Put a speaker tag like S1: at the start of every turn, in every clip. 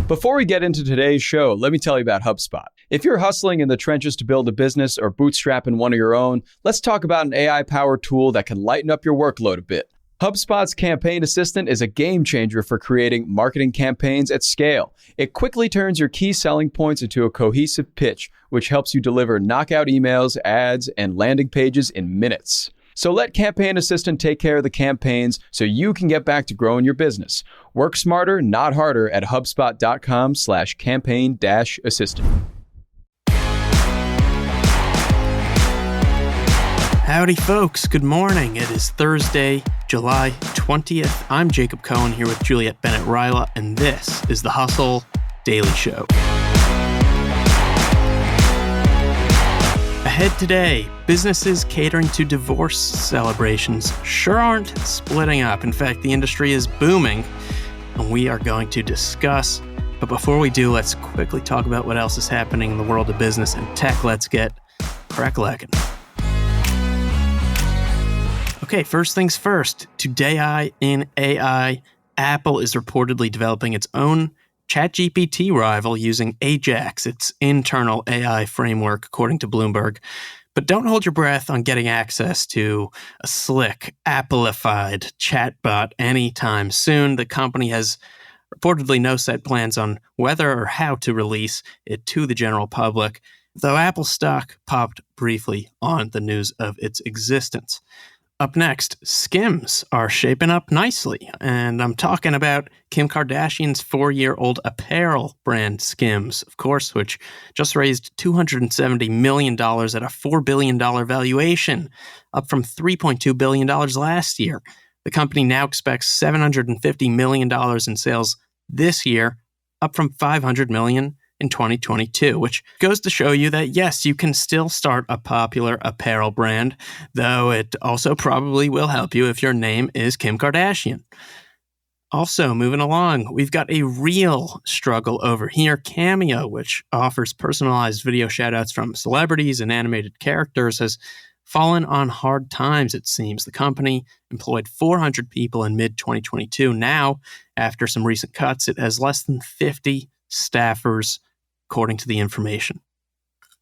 S1: Before we get into today's show, let me tell you about HubSpot. If you're hustling in the trenches to build a business or bootstrapping one of your own, let's talk about an AI-powered tool that can lighten up your workload a bit. HubSpot's Campaign Assistant is a game changer for creating marketing campaigns at scale. It quickly turns your key selling points into a cohesive pitch, which helps you deliver knockout emails, ads, and landing pages in minutes. So let Campaign Assistant take care of the campaigns so you can get back to growing your business. Work smarter, not harder at HubSpot.com/campaign-assistant.
S2: Howdy, folks. Good morning. It is Thursday, July 20th. I'm Jacob Cohen here with Juliet, Bennett, Rylah, and this is the Hustle Daily Show. Ahead today, businesses catering to divorce celebrations sure aren't splitting up. In fact, the industry is booming, and we are going to discuss. But before we do, let's quickly talk about what else is happening in the world of business and tech. Let's get crack-lacking. Okay, first things first. Today in AI, Apple is reportedly developing its own ChatGPT rival using Ajax, its internal AI framework, according to Bloomberg. But don't hold your breath on getting access to a slick, Appleified chatbot anytime soon. The company has reportedly no set plans on whether or how to release it to the general public, though Apple stock popped briefly on the news of its existence. Up next, Skims are shaping up nicely, and I'm talking about Kim Kardashian's 4-year-old apparel brand Skims, of course, which just raised $270 million at a $4 billion valuation, up from $3.2 billion last year. The company now expects $750 million in sales this year, up from $500 million in 2022, which goes to show you that, yes, you can still start a popular apparel brand, though it also probably will help you if your name is Kim Kardashian. Also, moving along, we've got a real struggle over here. Cameo, which offers personalized video shoutouts from celebrities and animated characters, has fallen on hard times, it seems. The company employed 400 people in mid-2022. Now, after some recent cuts, it has less than 50 staffers, according to the information.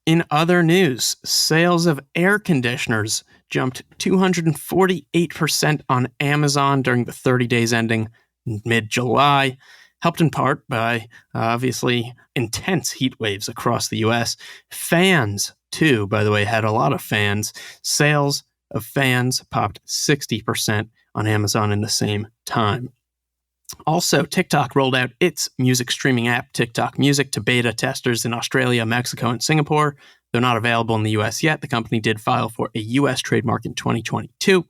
S2: In other news, sales of air conditioners jumped 248% on Amazon during the 30 days ending mid-July, helped in part by, obviously, intense heat waves across the U.S. Fans, too, by the way, had a lot of fans. Sales of fans popped 60% on Amazon in the same time. Also, TikTok rolled out its music streaming app, TikTok Music, to beta testers in Australia, Mexico, and Singapore. They're not available in the U.S. yet. The company did file for a U.S. trademark in 2022.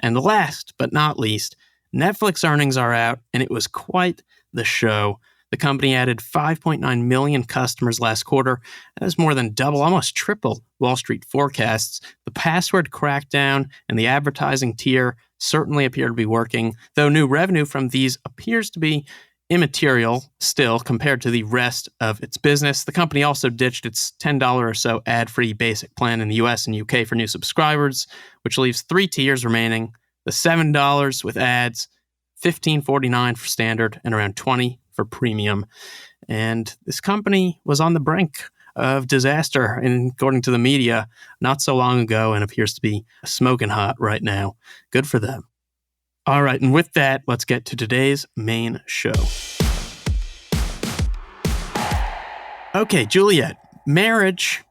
S2: And last but not least, Netflix earnings are out, and it was quite the show. The company added 5.9 million customers last quarter. That is more than double, almost triple Wall Street forecasts. The password crackdown and the advertising tier certainly appear to be working, though new revenue from these appears to be immaterial still compared to the rest of its business. The company also ditched its $10 or so ad-free basic plan in the US and UK for new subscribers, which leaves 3 tiers remaining: the $7 with ads, $15.49 for standard, and around $20 for premium. And this company was on the brink of disaster, and according to the media, not so long ago, and appears to be smoking hot right now. Good for them. All right, and with that, let's get to today's main show. Okay, Juliet, marriage,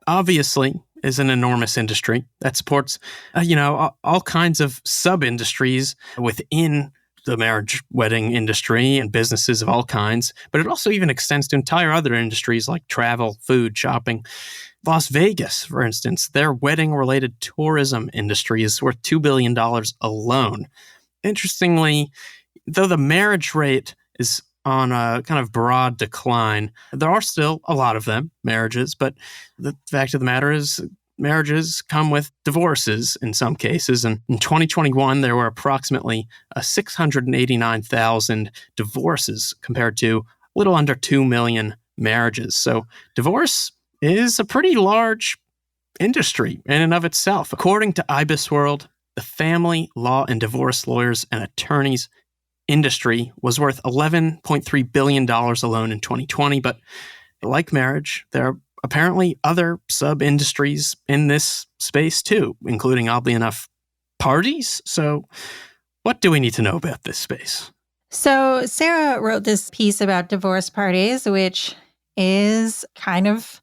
S2: obviously, is an enormous industry that supports, all kinds of sub-industries within the marriage wedding industry and businesses of all kinds, but it also even extends to entire other industries like travel, food, shopping. Las Vegas, for instance, their wedding-related tourism industry is worth $2 billion alone. Interestingly, though the marriage rate is on a kind of broad decline, there are still a lot of them, marriages, but the fact of the matter is marriages come with divorces in some cases. And in 2021, there were approximately 689,000 divorces compared to a little under 2 million marriages. So divorce is a pretty large industry in and of itself. According to IBIS World, the family, law, and divorce lawyers and attorneys industry was worth $11.3 billion alone in 2020. But like marriage, there are apparently other sub-industries in this space too, including, oddly enough, parties. So what do we need to know about this space?
S3: So Sarah wrote this piece about divorce parties, which is kind of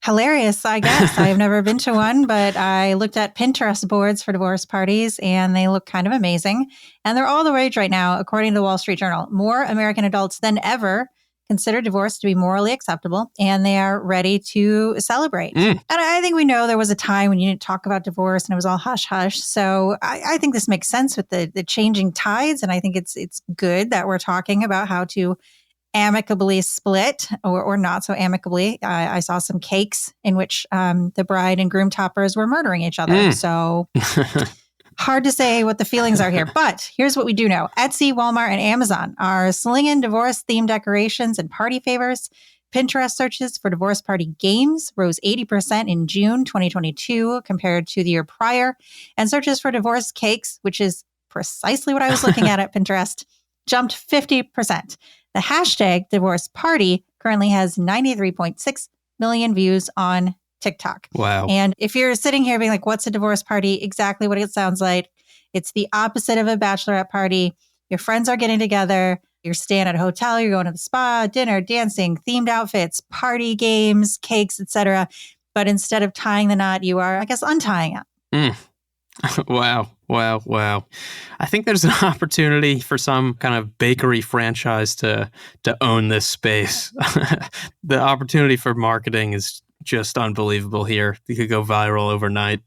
S3: hilarious, I guess. I've never been to one, but I looked at Pinterest boards for divorce parties and they look kind of amazing. And they're all the rage right now, according to the Wall Street Journal. More American adults than ever consider divorce to be morally acceptable, and they are ready to celebrate. And I think we know there was a time when you didn't talk about divorce and it was all hush-hush. So I think this makes sense with the changing tides, and I think it's good that we're talking about how to amicably split or not so amicably. I saw some cakes in which the bride and groom toppers were murdering each other. So hard to say what the feelings are here. But here's what we do know. Etsy, Walmart, and Amazon are slinging divorce-themed decorations and party favors. Pinterest searches for divorce party games rose 80% in June 2022 compared to the year prior. And searches for divorce cakes, which is precisely what I was looking at Pinterest, jumped 50%. The hashtag divorce party currently has 93.6 million views on TikTok.
S2: Wow.
S3: And if you're sitting here being like, what's a divorce party? Exactly what it sounds like. It's the opposite of a bachelorette party. Your friends are getting together. You're staying at a hotel. You're going to the spa, dinner, dancing, themed outfits, party games, cakes, etc. But instead of tying the knot, you are, I guess, untying it.
S2: Wow. I think there's an opportunity for some kind of bakery franchise to own this space. The opportunity for marketing is just unbelievable here. You could go viral overnight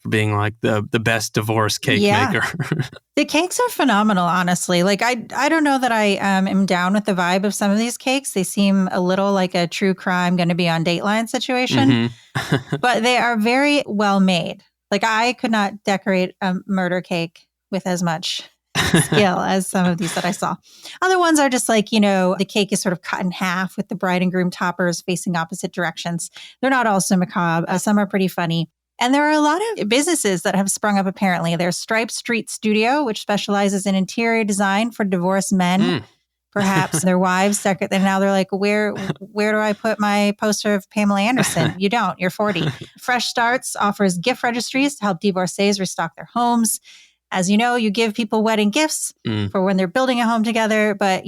S2: for being like the best divorce cake maker.
S3: The cakes are phenomenal, honestly. Like, I don't know that I am down with the vibe of some of these cakes. They seem a little like a true crime going to be on Dateline situation, but they are very well made. Like, I could not decorate a murder cake with as much skill as some of these that I saw. Other ones are just like, the cake is sort of cut in half with the bride and groom toppers facing opposite directions. They're not all so macabre. Some are pretty funny. And there are a lot of businesses that have sprung up, apparently. There's Stripe Street Studio, which specializes in interior design for divorced men. Perhaps their wives decorate. And now they're like, where do I put my poster of Pamela Anderson? You don't. You're 40. Fresh Starts offers gift registries to help divorcees restock their homes. As you know, you give people wedding gifts for when they're building a home together. But,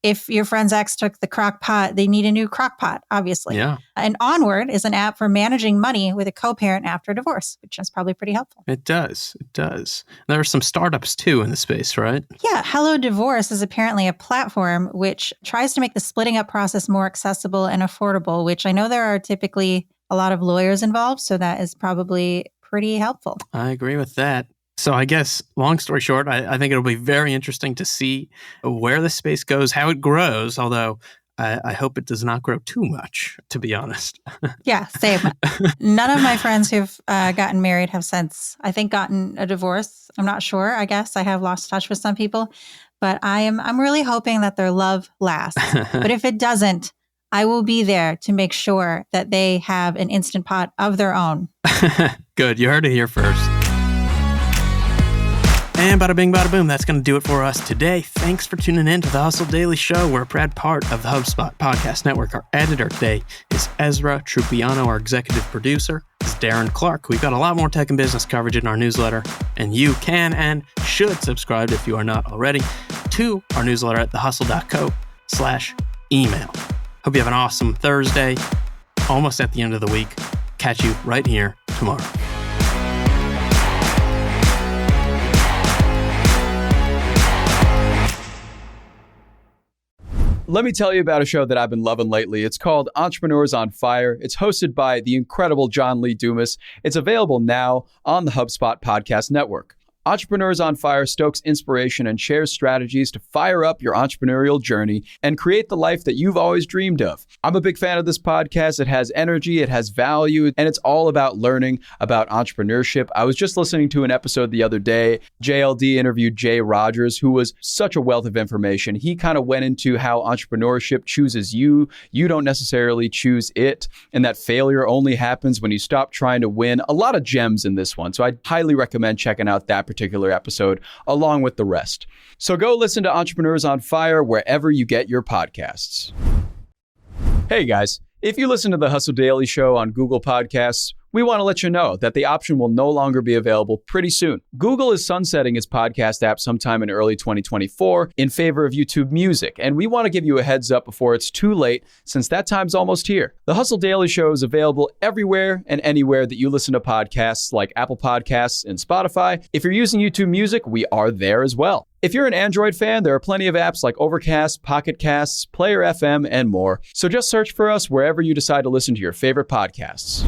S3: if your friend's ex took the crock pot, they need a new crock pot, obviously.
S2: Yeah.
S3: And Onward is an app for managing money with a co-parent after a divorce, which is probably pretty helpful.
S2: It does. There are some startups, too, in the space, right?
S3: Yeah. Hello Divorce is apparently a platform which tries to make the splitting up process more accessible and affordable, which I know there are typically a lot of lawyers involved. So that is probably pretty helpful.
S2: I agree with that. So I guess, long story short, I think it'll be very interesting to see where the space goes, how it grows, although I hope it does not grow too much, to be honest.
S3: Yeah, same. None of my friends who've gotten married have since, I think, gotten a divorce. I'm not sure. I guess I have lost touch with some people, but I'm really hoping that their love lasts. But if it doesn't, I will be there to make sure that they have an Instant Pot of their own.
S2: Good. You heard it here first. And bada bing, bada boom, that's going to do it for us today. Thanks for tuning in to the Hustle Daily Show. We're a proud part of the HubSpot Podcast Network. Our editor today is Ezra Trupiano. Our executive producer is Darren Clarke. We've got a lot more tech and business coverage in our newsletter, and you can and should subscribe if you are not already to our newsletter at thehustle.co/email. Hope you have an awesome Thursday, almost at the end of the week. Catch you right here tomorrow.
S1: Let me tell you about a show that I've been loving lately. It's called Entrepreneurs on Fire. It's hosted by the incredible John Lee Dumas. It's available now on the HubSpot Podcast Network. Entrepreneurs on Fire stokes inspiration and shares strategies to fire up your entrepreneurial journey and create the life that you've always dreamed of. I'm a big fan of this podcast. It has energy, it has value, and it's all about learning about entrepreneurship. I was just listening to an episode the other day. JLD interviewed Jay Rogers, who was such a wealth of information. He kind of went into how entrepreneurship chooses you. You don't necessarily choose it, and that failure only happens when you stop trying to win. A lot of gems in this one. So I highly recommend checking out that particular episode, along with the rest. So go listen to Entrepreneurs on Fire wherever you get your podcasts. Hey guys, if you listen to the Hustle Daily Show on Google Podcasts, we want to let you know that the option will no longer be available pretty soon. Google is sunsetting its podcast app sometime in early 2024 in favor of YouTube Music, and we want to give you a heads up before it's too late, since that time's almost here. The Hustle Daily Show is available everywhere and anywhere that you listen to podcasts, like Apple Podcasts and Spotify. If you're using YouTube Music, we are there as well. If you're an Android fan, there are plenty of apps like Overcast, Pocket Casts, Player FM, and more. So just search for us wherever you decide to listen to your favorite podcasts.